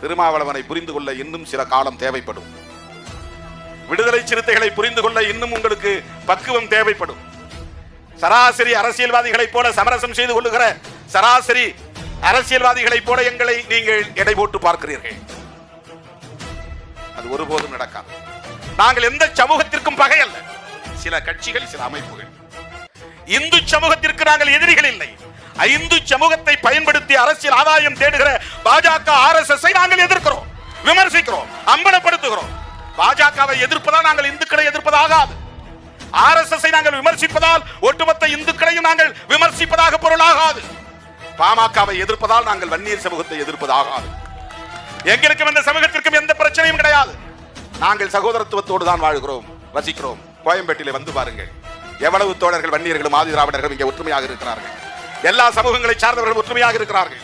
திருமாவளவனை புரிந்து கொள்ள இன்னும் சில காலம் தேவைப்படும். விடுதலை சிறுத்தைகளை புரிந்து கொள்ள இன்னும் உங்களுக்கு பக்குவம் தேவைப்படும். சராசரி அரசியல்வாதிகளைப் போல சமரசம் செய்து கொள்ளுகிற சராசரி அரசியல்வாதிகளைப் போல எங்களை நீங்கள் எடை போட்டு பார்க்கிறீர்கள். அது ஒருபோதும் நடக்காது. நாங்கள் எந்த சமூகத்திற்கும் பகை அல்ல. சில கட்சிகள், சில அமைப்புகள். இந்து சமூகத்திற்கு நாங்கள் எதிரிகள் இல்லை. இந்து சமூகத்தை பயன்படுத்தி அரசியல் ஆதாயம் தேடுகிற பாஜக, RSS நாங்கள் எதிர்க்கிறோம், விமர்சிக்கிறோம், அம்பலப்படுத்துகிறோம். பாஜகவை எதிர்ப்பதால் நாங்கள் இந்துக்களை எதிர்ப்பதாகாது. RSS நாங்கள் விமர்சிப்பதால் ஒட்டுமொத்த இந்துக்களையும் நாங்கள் விமர்சிப்பதாக பொருளாகாது. பாமகவை எதிர்ப்பதால் நாங்கள் வன்னியர் சமூகத்தை எதிர்ப்பதாகாது. எங்களுக்கும் இந்த சமூகத்திற்கும் எந்த பிரச்சனையும் கிடையாது. நாங்கள் சகோதரத்துவத்தோடு தான் வாழ்கிறோம், வசிக்கிறோம். கோயம்பேட்டிலே வந்து பாருங்கள், எவ்வளவு தோழர்கள் வன்னியர்களும் ஆதி திராவிடர்களும் இங்கே ஒற்றுமையாக இருக்கிறார்கள். எல்லா சமூகங்களை சார்ந்தவர்கள் ஒற்றுமையாக இருக்கிறார்கள்.